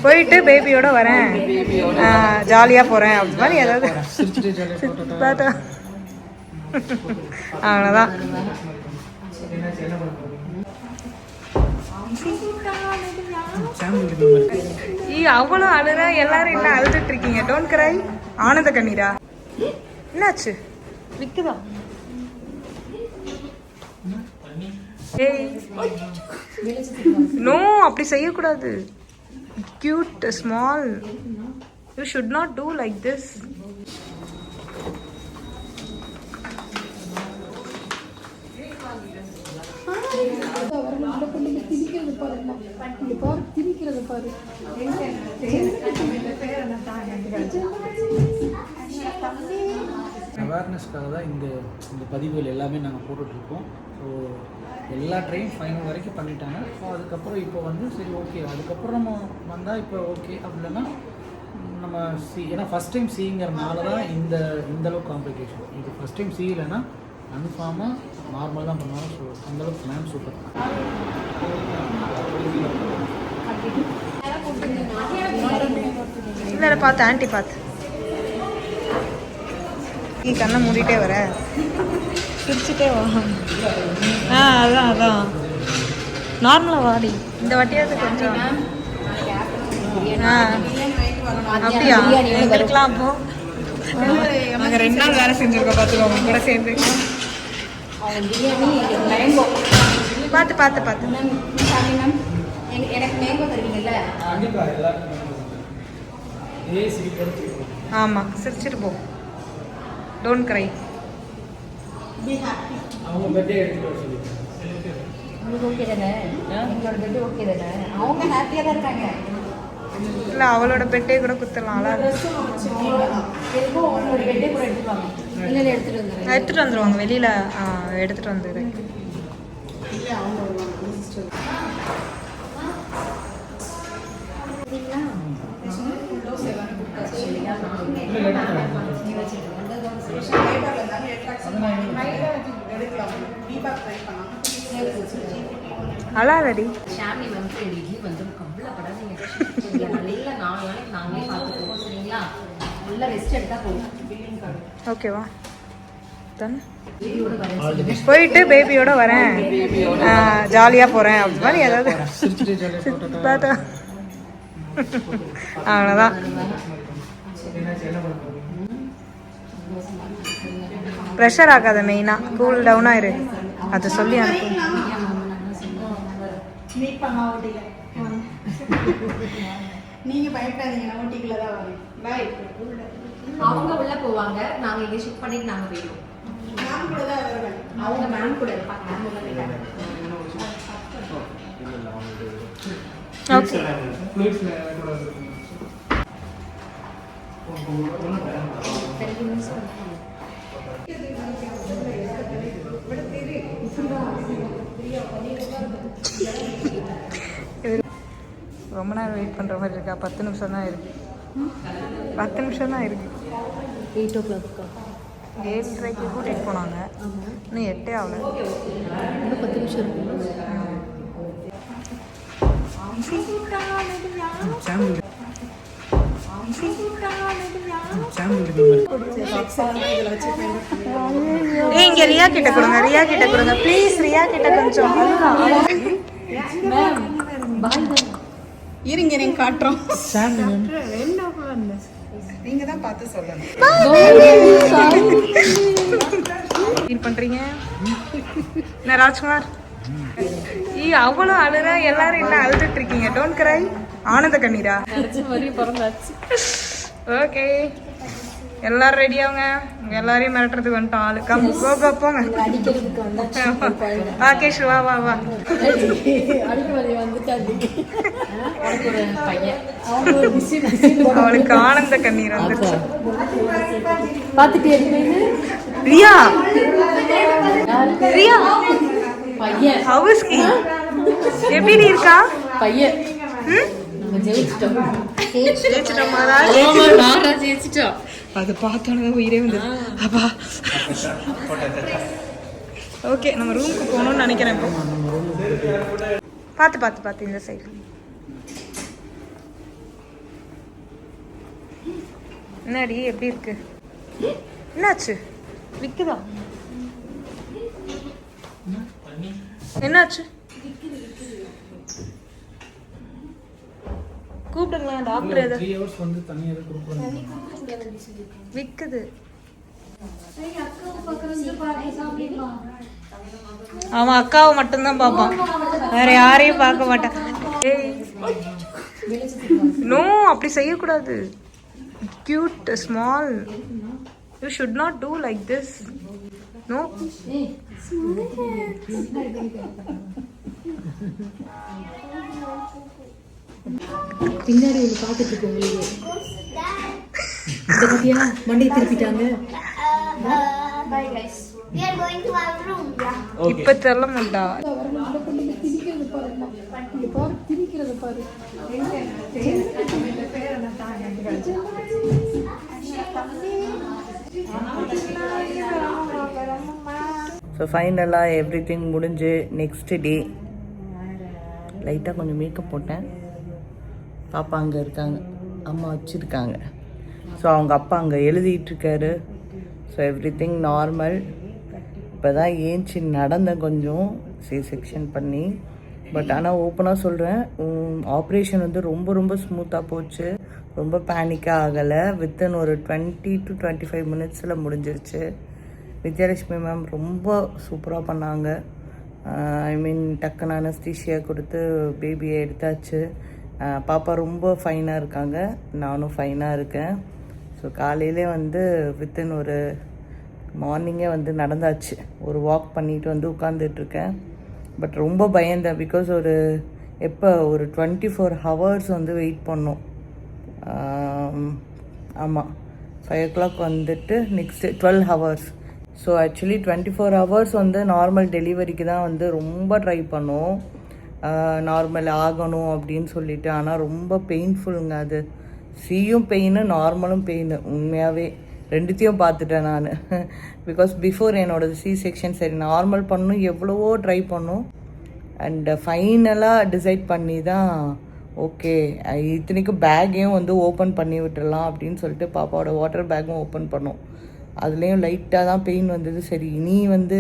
போயிட்டு பேபியோட வரேன், ஜாலியாக போகிறேன் அப்படி மாதிரி ஏதாவது பார்த்தா அவ்வளோதான். அவ்வளோ அழுற, எல்லாரும் என்ன அழுதுட்டு இருக்கீங்க? Don't cry. ஆனந்த கண்ணீரா? என்னாச்சு? விக்குதா? நோ, அப்படி செய்யக்கூடாது. Cute small, you should not do like this. அவேர்னஸ்க்காக தான் இந்த பதிவுகள் எல்லாமே நாங்கள் போட்டுட்ருக்கோம். ஸோ எல்லா ட்ரெயின் ஃபைனல் வரைக்கும் பண்ணிட்டாங்க. ஸோ அதுக்கப்புறம் இப்போ வந்து சரி ஓகே, அதுக்கப்புறம் நம்ம வந்தால் இப்போ ஓகே அப்படின்னா நம்ம ஏன்னா ஃபஸ்ட் டைம் சிங்கிறதுனால தான் இந்தளவுக்கு காம்ப்ளிகேஷன். இது ஃபஸ்ட் டைம் இல்லைன்னா கன்ஃபார்மாக நார்மல் தான் பண்ணுவாங்க. ஸோ அந்தளவுக்கு மேம் சூப்பர். இல்லை பார்த்து ஆண்டி பார்த்து நீ கண்ணை மூடிட்டே வர, சிரிச்சுட்டே வா. அதான் நார்மலாக வாடி. இந்த வாட்டியாவது கொஞ்சம் அப்படியா எங்களுக்குலாம். அப்போ நாங்கள் 2 நாள் வேலை செஞ்சுருக்கோம் பார்த்துக்கோங்க கூட சேர்ந்து. பார்த்து பார்த்து பார்த்து ஆமாம், சிரிச்சிட்டு போ. டோன்ட் கிரை. அவங்க பெட்டே எடுத்துட்டு வர சொல்லி. உங்களுக்கு ஓகே தானே? உங்களோட பெட் ஓகே தானே? அவங்க ஹாப்பியாக தான் இருக்காங்க. இல்லை, அவளோட பெட்டே கூட குத்தலாம். அவங்களோட பெட்டே கூட எடுத்துருவாங்க. இல்லை எடுத்துகிட்டு வந்துடுவாங்க. வெளியில் எடுத்துகிட்டு வந்துடுறேன். அலாரடி ஷாமி வந்து இட்லி வந்து கவலைப்படாதீங்க. நல்ல 4 நாளைக்கு நாங்களே பார்த்துக்குவோம். சரிங்களா? நல்லா ரெஸ்ட் எடுத்தா போதும். ஓகேவா? போயிட்டு பேபியோட வரேன், ஜாலியாக போகிறேன் அப்படி மாதிரி ஏதாவது பார்த்தா அவ்வளோதான். ப்ரெஷர் ஆகாத, மெயினாக கூல் டவுன் ஆயிரு. அதை சொல்லி அனுப்பு. நீங்க பயப்படாதீங்க, நான் ஊட்டிக்குள்ள தான் வரேன். பை. அவங்க உள்ள போவாங்க, நாங்க இங்க ஷிஃப்ட் பண்ணிட்டு நாங்க போயிடுவோம். நான் கூட தான் வருவேன். அவங்க மேம் கூட இருப்பாங்க. மேம் உள்ள போயிட்டாங்க. ஓகே. ரொம்ப நேரம் வெயிட் பண்ணுற மாதிரி இருக்கா? 10 நிமிஷம் தான் இருக்கு. 10 நிமிஷம் தான் இருக்கு. 8 o'clock 7:30க்கு கூட்டிகிட்டு போனாங்க. இன்னும் 8 ஆகல. இன்னும் 10 நிமிஷம் இருக்கு. இங்க ரியா கிட்ட கொடுங்க, ரியா கிட்ட கொடுங்க ப்ளீஸ். ரியா கிட்ட கொஞ்சம் இருங்க, நீங்க காட்டுறோம். நீங்க தான் பார்த்து சொல்லணும். ஃபீல் பண்றீங்க என்ன ராஜ்குமார்? அவ்வளோ அழுற, எல்லாரும் என்ன அழுதுட்டு இருக்கீங்க? Don't cry. ஆனந்த கண்ணீரா? ஓகே, எல்லாரும் ரெடியாவுங்க. எல்லாரையும் மிரட்டுறதுக்கு வந்துட்டோம் ஆளு. கம் கோ கோ போங்க. ராகேஷ் வா வா வா. அவளுக்கு ஆனந்த கண்ணீர் வந்துருச்சு. ரியா ரியா ஹவுஸ்கி எப்படி இருக்கா? பையன் அது பார்த்தோன்னு உயிரே வந்து அப்பா. ஓகே, நம்ம ரூமுக்கு போகணும்னு நினைக்கிறேன். இப்போ பார்த்து பார்த்து பார்த்து இந்த சைடு என்னடி எப்படி இருக்கு? என்னாச்சு? விக்குதா? என்னாச்சு? கூப்பிடுங்களா டாக்டர்? எது 3 hours வந்து தண்ணி எது கொடுக்கணும்? விக்குது. அவன் அக்காவை மட்டும்தான் பார்ப்பான், வேற யாரையும் பார்க்க மாட்டான். ஏய் நோ, அப்படி செய்யக்கூடாது. Cute small, you should not do like this. No. பின்னாடி ஒன்று பார்த்துட்டு இருக்கு உங்களுக்கு. இந்த பத்தியா மண்டையை திருப்பிட்டாங்க. இப்ப சொல்ல மாட்டா. ஸோ ஃபைனலாக எவ்ரி திங் முடிஞ்சு நெக்ஸ்ட் டே லைட்டாக கொஞ்சம் மேக்கப் போட்டேன். பாப்பா அங்கே இருக்காங்க, அம்மா வச்சுருக்காங்க. ஸோ அவங்க அப்பா அங்கே எழுதிட்டுருக்காரு. So everything normal. இப்போ தான் ஏஞ்சி நடந்தேன் கொஞ்சம் செக்ஷன் பண்ணி. பட் ஆனால் ஓப்பனாக சொல்கிறேன், ஆப்ரேஷன் வந்து ரொம்ப ரொம்ப ஸ்மூத்தாக போச்சு. ரொம்ப பேனிக்காக ஆகலை. வித்தின் ஒரு 20 to 25 மினிட்ஸில் முடிஞ்சிருச்சு. வித்யாலட்சுமி மேம் ரொம்ப சூப்பராக பண்ணாங்க. ஐ மீன் டக்குன்னு அனஸ்தீஷியா கொடுத்து பேபியை எடுத்தாச்சு. பாப்பா ரொம்ப ஃபைனாக இருக்காங்க, நானும் ஃபைனாக இருக்கேன். ஸோ காலையிலே வந்து வித்தின் ஒரு மார்னிங்கே வந்து நடந்தாச்சு. ஒரு வாக் பண்ணிட்டு வந்து உட்காந்துட்ருக்கேன். பட் ரொம்ப பயந்தேன். பிகாஸ் ஒரு 24 hours வந்து வெயிட் பண்ணோம். ஆமாம், 5 o'clock வந்துட்டு next 12 hours. So actually 24 hours வந்து நார்மல் டெலிவரிக்கு தான் வந்து ரொம்ப ட்ரை பண்ணோம், நார்மல் ஆகணும் அப்படின்னு சொல்லிட்டு. ஆனால் ரொம்ப பெயின்ஃபுல்லுங்க அது. சியும் பெயின், நார்மலும் பெயின். உண்மையாகவே ரெண்டுத்தையும் பார்த்துட்டேன் நான். பிகாஸ் பிஃபோர் என்னோடய சி செக்ஷன் சரி நார்மல் பண்ணணும் எவ்வளவோ ட்ரை பண்ணோம். அண்ட் ஃபைனலாக டிசைட் பண்ணி தான் ஓகே, இத்தனைக்கும் பேக்கையும் வந்து ஓப்பன் பண்ணி விட்டுடலாம் அப்படின்னு சொல்லிட்டு பாப்பாவோட வாட்டர் பேக்கும் ஓப்பன் பண்ணோம். அதுலேயும் லைட்டாக தான் பெயின் வந்தது. சரி இனி வந்து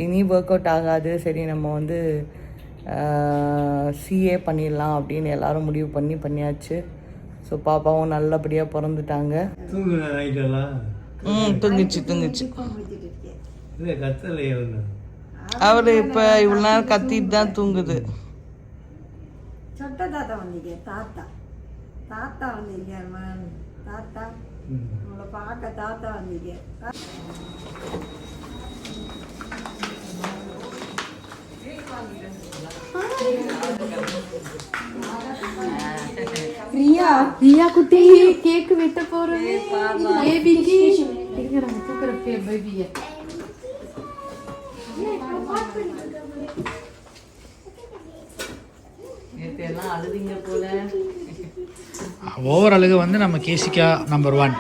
இனி ஒர்க் அவுட் ஆகாது, சரி நம்ம வந்து சிஏ பண்ணிடலாம் அப்படின்னு எல்லாரும் முடிவு பண்ணியாச்சு. ஸோ பாப்பாவும் நல்லபடியாக பிறந்துட்டாங்க. தூங்குச்சு. அவர் இப்போ இவ்வளோ நேரம் கத்திட்டு தான் தூங்குது. சொட்ட தாத்தா வந்தீங்க, தாத்தா வந்தீங்க, தாத்தா உங்களை பார்க்க தாத்தா வந்தீங்க. ரியா குட்டி கேக் வெட்ட போறது பேபிக்கு. எங்க நம்ம தூக்குற பேபியை நேற்று அழுதிங்க போல. ஓவர் அழகு வந்து நம்ம கேசிகா நம்பர் 1.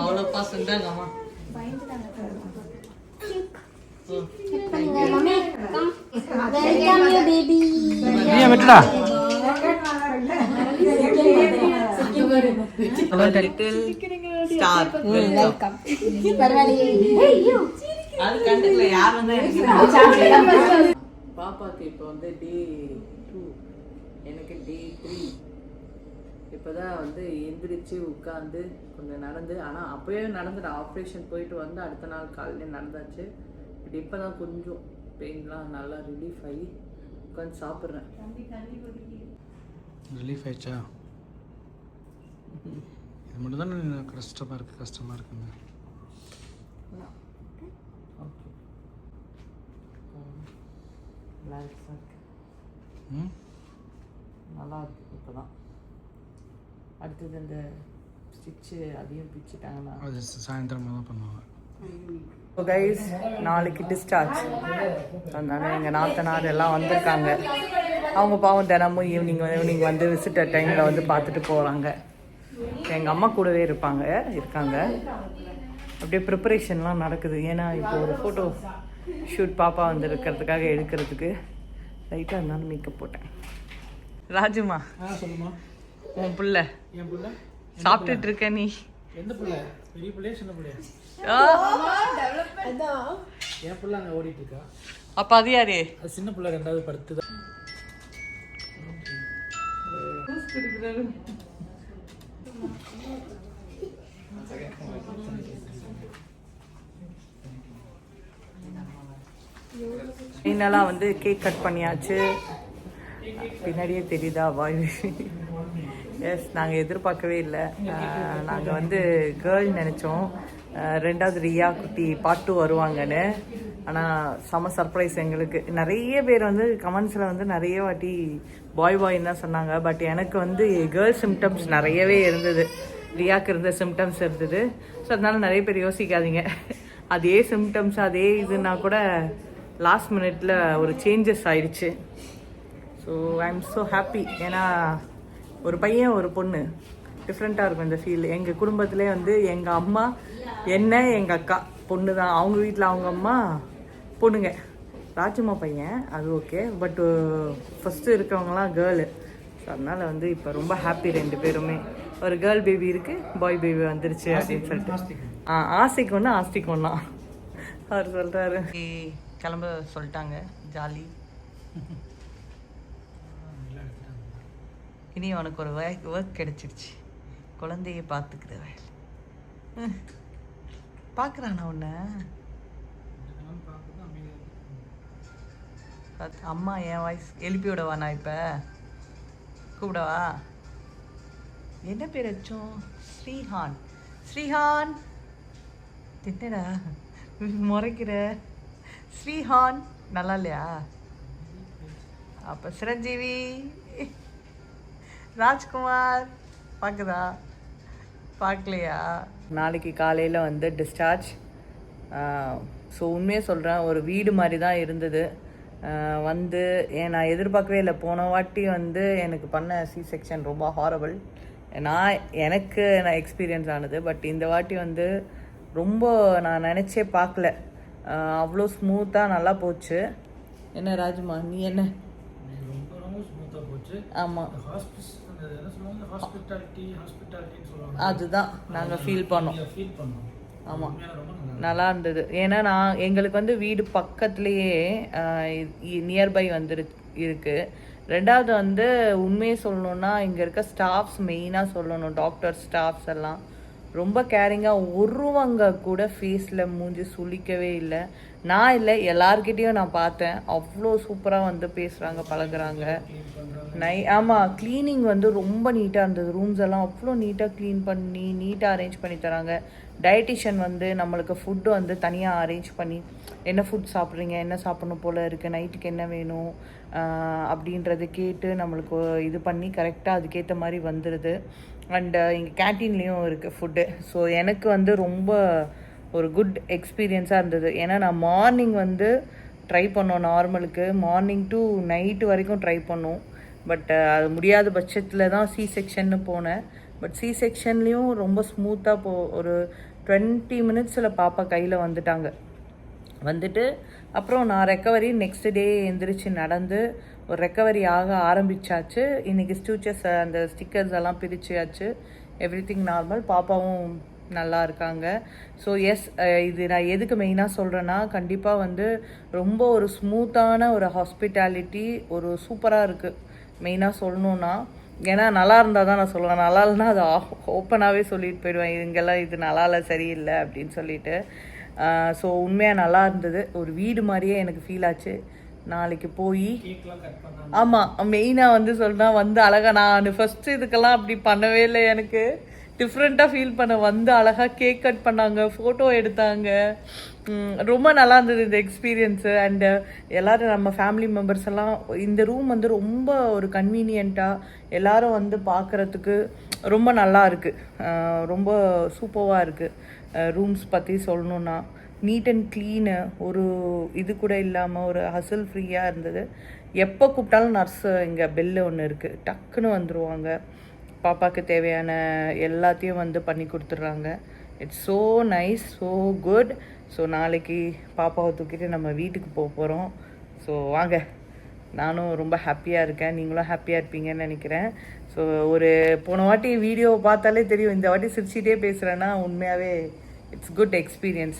அவ்வளோ பாசண்டாங்கம்மா. வெட்டடா பாப்பாக்கு இப்போ வந்து டே 2, எனக்கு டே 3. இப்போதான் வந்து எந்திரிச்சு உட்காந்து கொஞ்சம் நடந்து. ஆனால் அப்போயே நடந்துட்டேன், ஆப்ரேஷன் போயிட்டு வந்து அடுத்த நாள் காலையில் நடந்தாச்சு. பட் இப்போ தான் கொஞ்சம் பெயின்லாம் நல்லா ரிலீஃப் ஆகி உட்காந்து சாப்பிட்றேன். ரிலீஃப் ஆயிடுச்சா? இது மட்டும் தான் கஷ்டமாக இருக்குங்க. நல்லா இருக்கு. இப்போ தான் அடுத்தது இந்த ஸ்டிச்சு அதையும் பிச்சுட்டாங்கன்னா அது சாயந்தரமாக தான் பண்ணுவாங்க. ஸோ கைஸ், நாளைக்கு டிஸ்சார்ஜ். அதனால எங்கள் நாத்தனார் எல்லாம் வந்திருக்காங்க. அவங்க பாவம் தினமும் ஈவினிங் வந்து விசிட்டர் டைமில் வந்து பார்த்துட்டு போகிறாங்க. எங்கள் அம்மா கூடவே இருக்காங்க. அப்படியே ப்ரிப்பரேஷன்லாம் நடக்குது. ஏன்னா இப்போ ஒரு ஃபோட்டோ ஷூட் பாப்பா வந்து இருக்கிறதுக்காக எடுக்கிறதுக்கு லைட்டாக இருந்தாலும் மேக்கப் போட்டேன். ராஜுமா சொல்லுமா, உன் புள்ள என் புள்ள சாப்பிட்டுட்டு இருக்க நீ. எந்த புள்ள? பெரிய பிள்ளையா சின்ன பிள்ளையா? ஆ, என் புள்ள அங்கே ஓடிட்டு இருக்கா. அப்ப அது யாரு? அது சின்ன புள்ள 2வது படுத்து தான். ஃபைனலாக வந்து கேக் கட் பண்ணியாச்சு. பின்னாடியே தெரியுதா வாய்? எஸ், நாங்கள் எதிர்பார்க்கவே இல்லை. நாங்கள் வந்து கேர்ள் நினச்சோம், 2வது ரியா குட்டி பார்ட் 2 வருவாங்கன்னு. ஆனால் செம சர்ப்ரைஸ் எங்களுக்கு. நிறைய பேர் வந்து கமெண்ட்ஸில் வந்து நிறைய வாட்டி பாய்ன்னு தான் சொன்னாங்க. பட் எனக்கு வந்து கேர்ள் சிம்டம்ஸ் நிறையவே இருந்தது. ரியாவுக்கு இருந்த சிம்டம்ஸ் இருந்தது. ஸோ அதனால நிறைய பேர் யோசிக்காதீங்க, அதே சிம்டம்ஸ் அதே இதுனா கூட லாஸ்ட் மினிட்ல ஒரு சேஞ்சஸ் ஆயிடுச்சு. So I am so happy. ஏன்னா ஒரு பையன் ஒரு பொண்ணு டிஃப்ரெண்ட்டாக இருக்கும் இந்த ஃபீல். எங்கள் குடும்பத்திலே வந்து எங்கள் அம்மா என்ன எங்கள் அக்கா பொண்ணு தான். அவங்க வீட்டில் அவங்க அம்மா பொண்ணுங்க. ராஜம்மா பையன் அது ஓகே, பட்டு ஃபஸ்ட்டு இருக்கவங்களாம் கேர்ளு. ஸோ அதனால் வந்து இப்போ ரொம்ப ஹாப்பி. 2 பேருமே ஒரு கேர்ள் பேபி இருக்குது, பாய் பேபி வந்துருச்சு அப்படின்னு சொல்லிட்டு. ஆசைக்கு ஒன்று ஆஸ்திக்கு ஒன்றா அவர் சொல்கிறாரு. கிளம்ப சொல்லிட்டாங்க, ஜாலி. இனி உனக்கு ஒரு ஒர்க் கிடைச்சிருச்சு, குழந்தைய பார்த்துக்கிற வேலை. பார்க்குறானா உன்னை? அம்மா என் வாய்ஸ் எழுப்பி விடவா? நான் இப்போ கூப்பிடவா? என்ன பேர் வச்சோம்? ஸ்ரீஹான். ஸ்ரீஹான் திட்டடா, முறைக்கிற. ஸ்ரீஹான் நல்லா இல்லையா? அப்போ சிரஞ்சீவி, ராஜ்குமார் பார்க்குதா? பார்க்கலையா? நாளைக்கு காலையில் வந்து டிஸ்சார்ஜ். ஸோ உண்மையாக சொல்கிறேன், ஒரு வீடு மாதிரி தான் இருந்தது. வந்து நான் எதிர்பார்க்கவே இல்லை. போன வாட்டி வந்து எனக்கு பண்ண சி செக்ஷன் ரொம்ப ஹாரபிள். எனக்கு எக்ஸ்பீரியன்ஸ் ஆனது. பட் இந்த வாட்டி வந்து ரொம்ப நான் நினச்சே பார்க்கல, அவ்வளோ ஸ்மூத்தாக நல்லா போச்சு. என்ன ராஜ்மா, நீ என்ன? ஆமாம், அதுதான் நாங்கள் ஃபீல் பண்ணோம். ஆமாம், நல்லா இருந்தது. ஏன்னா எங்களுக்கு வந்து வீடு பக்கத்துலேயே நியர்பை இருக்குது. 2வது வந்து உண்மையை சொல்லணுன்னா இங்கே இருக்க ஸ்டாஃப்ஸ் மெயினாக சொல்லணும், டாக்டர் ஸ்டாஃப்ஸ் எல்லாம் ரொம்ப கேரிங்காக. ஒருவங்க கூட ஃபேஸில் மூஞ்சி சுளிக்கவே இல்லை. நான் இல்லை, எல்லார்கிட்டேயும் நான் பார்த்தேன். அவ்வளோ சூப்பராக வந்து பேசுகிறாங்க, பழகுறாங்க. ஆமாம், க்ளீனிங் வந்து ரொம்ப நீட்டாக இருந்தது. ரூம்ஸ் எல்லாம் அவ்வளோ நீட்டாக க்ளீன் பண்ணி நீட்டாக அரேஞ்ச் பண்ணி தராங்க. டயட்டிஷியன் வந்து நம்மளுக்கு ஃபுட்டு வந்து தனியாக அரேஞ்ச் பண்ணி, என்ன ஃபுட் சாப்பிட்றீங்க, என்ன சாப்பிட்ணும் போல் இருக்குது, நைட்டுக்கு என்ன வேணும் அப்படின்றத கேட்டு நம்மளுக்கு இது பண்ணி கரெக்டாக அதுக்கேற்ற மாதிரி வந்துடுது. அண்டு இங்கே கேன்டீன்லேயும் இருக்குது ஃபுட்டு. ஸோ எனக்கு வந்து ரொம்ப ஒரு குட் எக்ஸ்பீரியன்ஸாக இருந்தது. ஏன்னா நான் மார்னிங் வந்து ட்ரை பண்ணோம், நார்மலுக்கு மார்னிங் டு நைட்டு வரைக்கும் ட்ரை பண்ணோம். பட் அது முடியாத பட்சத்தில் தான் சி செக்ஷன்னு போனேன். பட் சி செக்ஷன்லேயும் ரொம்ப ஸ்மூத்தாக ஒரு 20 மினிட்ஸில் பாப்பா கையில் வந்துட்டு அப்புறம் நான் ரெக்கவரி நெக்ஸ்ட் டே எந்திரிச்சு நடந்து ஒரு ரெக்கவரி ஆக ஆரம்பிச்சாச்சு. இன்றைக்கி ஸ்டிச்சஸ் அந்த ஸ்டிக்கர்ஸ் எல்லாம் பிரிச்சாச்சு. Everything normal. பாப்பாவும் நல்லா இருக்காங்க. ஸோ எஸ், இது நான் எதுக்கு மெயினாக சொல்கிறேன்னா, கண்டிப்பாக வந்து ரொம்ப ஒரு ஸ்மூத்தான ஒரு ஹாஸ்பிட்டாலிட்டி, ஒரு சூப்பராக இருக்குது மெயினாக சொல்லணுன்னா. ஏன்னா நல்லா இருந்தால் தான் நான் சொல்லுவேன், நல்லா இல்லைனா அது ஓப்பனாகவே சொல்லிட்டு போயிடுவேன், இங்கெல்லாம் இது நல்லா இல்லை, சரியில்லை அப்படின்னு சொல்லிட்டு. ஸோ உண்மையாக நல்லா இருந்தது. ஒரு வீடு மாதிரியே எனக்கு ஃபீல் ஆச்சு. நாளைக்கு போய் ஆமாம், மெயினாக வந்து சொல்கிறேன், வந்து அழகாக நான் ஃபஸ்ட்டு இதுக்கெல்லாம் அப்படி பண்ணவே இல்லை. எனக்கு டிஃப்ரெண்ட்டாக ஃபீல் பண்ண வந்து அழகாக கேக் கட் பண்ணாங்க, ஃபோட்டோ எடுத்தாங்க. ரொம்ப நல்லா இருந்தது இந்த எக்ஸ்பீரியன்ஸு. அண்டு எல்லோரும் நம்ம ஃபேமிலி மெம்பர்ஸ் எல்லாம், இந்த ரூம் வந்து ரொம்ப ஒரு கன்வீனியண்ட்டாக எல்லோரும் வந்து பார்க்குறதுக்கு ரொம்ப நல்லா இருக்குது. ரொம்ப சூப்பராக இருக்குது. ரூம்ஸ் பற்றி சொல்லணுன்னா நீட் அண்ட் க்ளீனு, ஒரு இது கூட இல்லாமல் ஒரு ஹசல் ஃப்ரீயாக இருந்தது. எப்போ கூப்பிட்டாலும் நர்ஸு இங்கே பெல்லு ஒன்று இருக்குது, டக்குன்னு வந்துடுவாங்க. பாப்பாவுக்கு தேவையான எல்லாத்தையும் வந்து பண்ணி கொடுத்துட்றாங்க. It's so nice, so good. So நாளைக்கு பாப்பாவை தூக்கிட்டு நம்ம வீட்டுக்கு போக போகிறோம். ஸோ வாங்க நானும் ரொம்ப ஹாப்பியாக இருக்கேன், நீங்களும் ஹாப்பியாக இருப்பீங்கன்னு நினைக்கிறேன். ஸோ ஒரு போன வாட்டி வீடியோ பார்த்தாலே தெரியும், இந்த வாட்டி சிரிச்சிட்டே பேசுகிறேன்னா உண்மையாகவே இட்ஸ் குட் எக்ஸ்பீரியன்ஸ்.